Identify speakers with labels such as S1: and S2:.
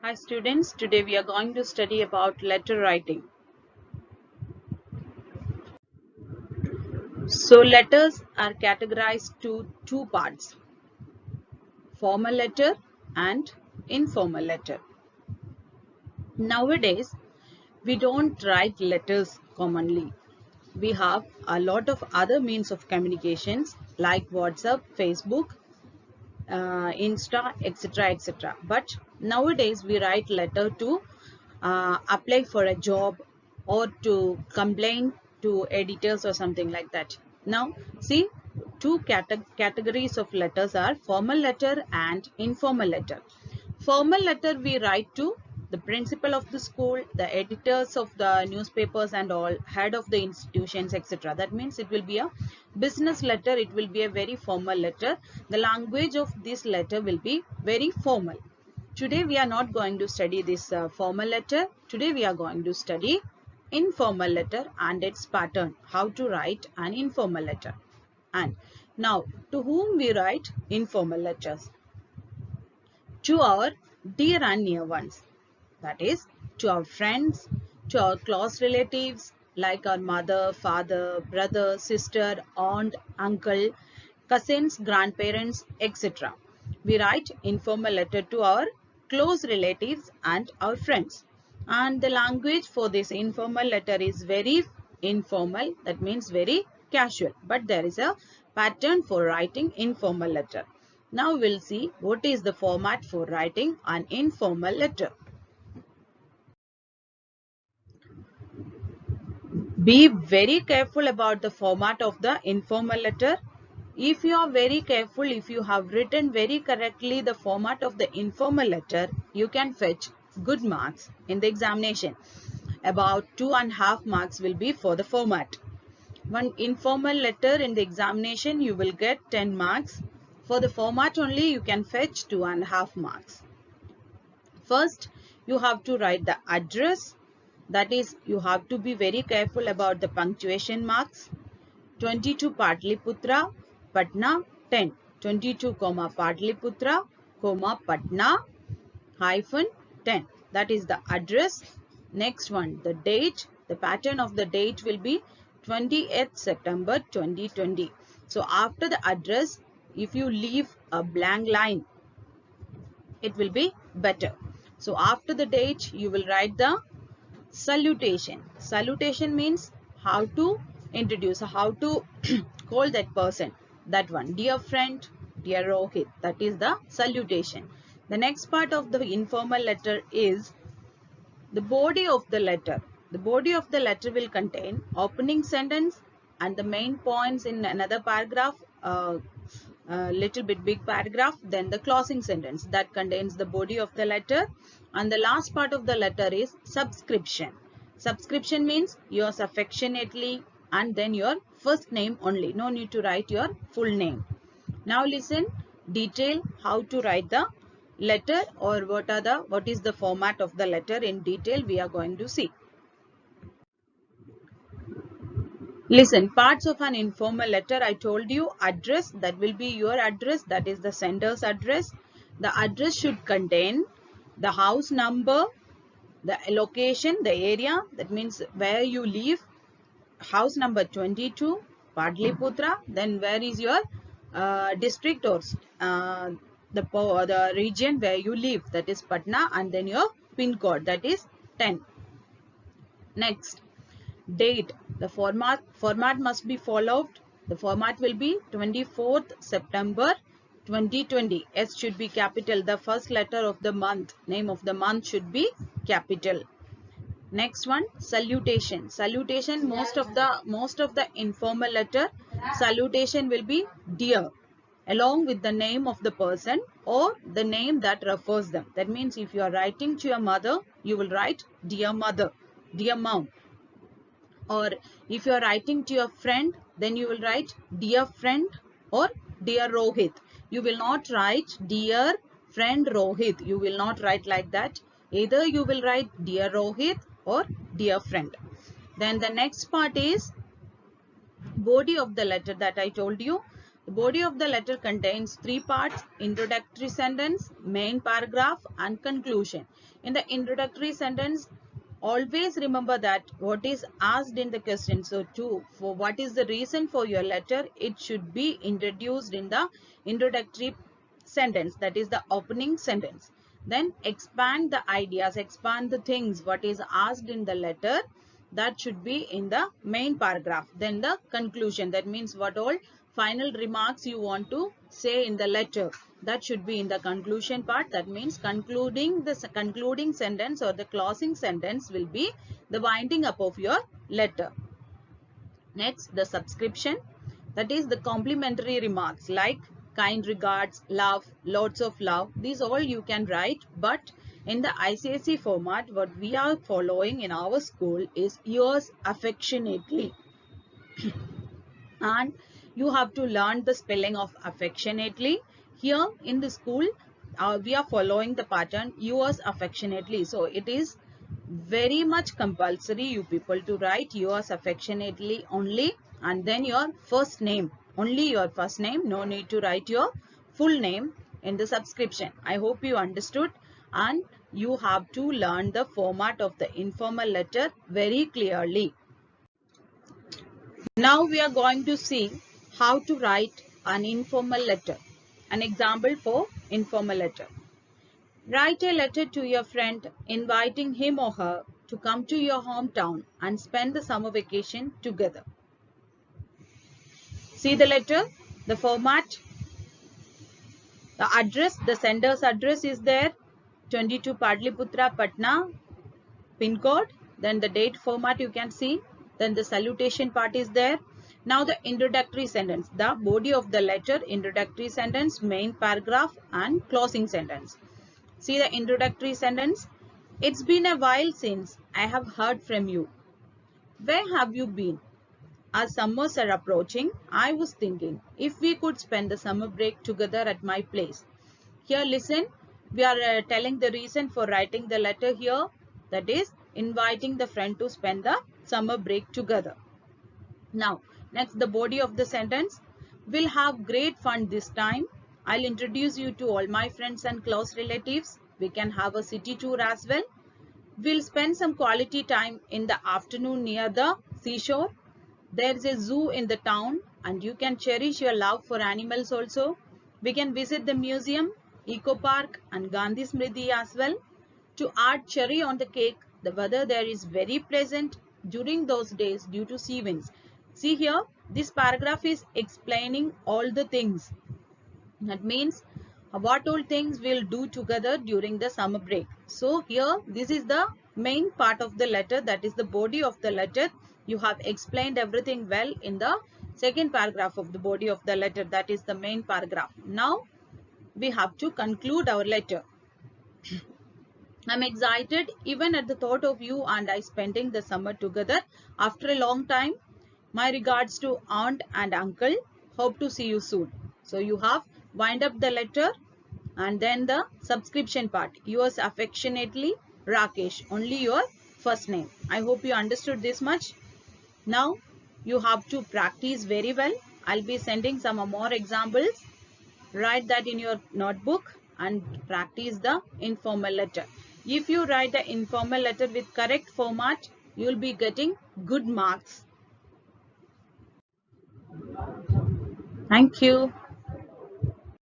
S1: Hi students, today we are going to study about letter writing. So letters are categorized to two parts, formal letter and informal letter. Nowadays, we don't write letters commonly. We have a lot of other means of communications like WhatsApp, Facebook, Insta, etc. etc. But nowadays we write letter to apply for a job or to complain to editors or something like that. Now see, two categories of letters are formal letter and informal letter. Formal letter we write to the principal of the school, the editors of the newspapers and all, head of the institutions, etc. That means it will be a business letter, it will be a very formal letter. The language of this letter will be very formal. Today we are not going to study this formal letter. Today we are going to study informal letter and its pattern, how to write an informal letter. And now, to whom we write informal letters? To our dear and near ones, that is, to our friends, to our close relatives like our mother, father, brother, sister, aunt, uncle, cousins, grandparents, etc. We write informal letter to our close relatives and our friends. And the language for this informal letter is very informal, that means very casual. But there is a pattern for writing informal letter. Now we'll see what is the format for writing an informal letter. Be very careful about the format of the informal letter. If you are very careful, if you have written very correctly the format of the informal letter, you can fetch good marks in the examination. About 2.5 marks will be for the format. One informal letter in the examination, you will get 10 marks. For the format only, you can fetch 2.5 marks. First, you have to write the address. That is, you have to be very careful about the punctuation marks. 22 Patliputra, Patna 10. 22, Patliputra, Patna, hyphen 10. That is the address. Next one, the date. The pattern of the date will be 28th September 2020. So after the address, if you leave a blank line, it will be better. So after the date, you will write the salutation. Salutation means how to introduce, how to call that person. That one, dear friend, dear Rohit. That is the salutation. The next part of the informal letter is the body of the letter. The body of the letter will contain opening sentence and the main points in another paragraph, little bit big paragraph, then the closing sentence that contains the body of the letter, and the last part of the letter is subscription. Subscription means yours affectionately and then your first name only. No need to write your full name. Now listen detail how to write the letter, or what is the format of the letter in detail we are going to see. Listen, parts of an informal letter. I told you address, that will be your address, that is the sender's address. The address should contain the house number, the location, the area, that means where you live, house number 22, Padliputra, then where is your district or the region where you live, that is Patna, and then your pin code, that is 10. Next, date. The format must be followed. The format will be 24th September 2020. S should be capital. The first letter of the month, name of the month should be capital. Next one, salutation. Salutation, most of the informal letter, salutation will be dear, along with the name of the person or the name that refers them. That means if you are writing to your mother, you will write dear mother, dear mom. Or if you are writing to your friend, then you will write dear friend or dear Rohit. You will not write dear friend Rohit. You will not write like that. Either you will write dear Rohit or dear friend. Then the next part is body of the letter that I told you. The body of the letter contains three parts: introductory sentence, main paragraph, and conclusion. In the introductory sentence, always remember that what is asked in the question. So for what is the reason for your letter, it should be introduced in the introductory sentence, that is the opening sentence. Then expand the ideas, expand the things what is asked in the letter, that should be in the main paragraph. Then the conclusion, that means what all final remarks you want to say in the letter, that should be in the conclusion part. That means concluding sentence or the closing sentence will be the winding up of your letter. Next, the subscription, that is the complimentary remarks like kind regards, love, lots of love. These all you can write, but in the ICSE format, what we are following in our school is yours affectionately. And you have to learn the spelling of affectionately. Here in the school, we are following the pattern yours affectionately. So it is very much compulsory you people to write yours affectionately only, and then your first name, only your first name. No need to write your full name in the subscription. I hope you understood, and you have to learn the format of the informal letter very clearly. Now we are going to see how to write an informal letter. An example for informal letter. Write a letter to your friend inviting him or her to come to your hometown and spend the summer vacation together. See the letter, the format, the address, the sender's address is there, 22 Padliputra, Patna, pin code. Then the date format you can see. Then the salutation part is there. Now the introductory sentence, the body of the letter, introductory sentence, main paragraph, and closing sentence. See the introductory sentence. It's been a while since I have heard from you. Where have you been? As summers are approaching, I was thinking if we could spend the summer break together at my place. Here listen, we are telling the reason for writing the letter here, that is inviting the friend to spend the summer break together. Now, next the body of the sentence. We'll have great fun this time. I'll introduce you to all my friends and close relatives. We can have a city tour as well. We'll spend some quality time in the afternoon near the seashore. There's a zoo in the town and you can cherish your love for animals also. We can visit the museum, eco park and Gandhi Smriti as well. To add cherry on the cake, the weather there is very pleasant during those days due to sea winds. See here, this paragraph is explaining all the things. That means what all things we'll do together during the summer break. So here, this is the main part of the letter, that is the body of the letter. You have explained everything well in the second paragraph of the body of the letter, that is the main paragraph. Now, we have to conclude our letter. I'm excited even at the thought of you and I spending the summer together after a long time. My regards to aunt and uncle. Hope to see you soon. So you have wind up the letter and then the subscription part. Yours affectionately, Rakesh. Only your first name. I hope you understood this much. Now you have to practice very well. I'll be sending some more examples. Write that in your notebook and practice the informal letter. If you write the informal letter with correct format, you will be getting good marks. Thank you.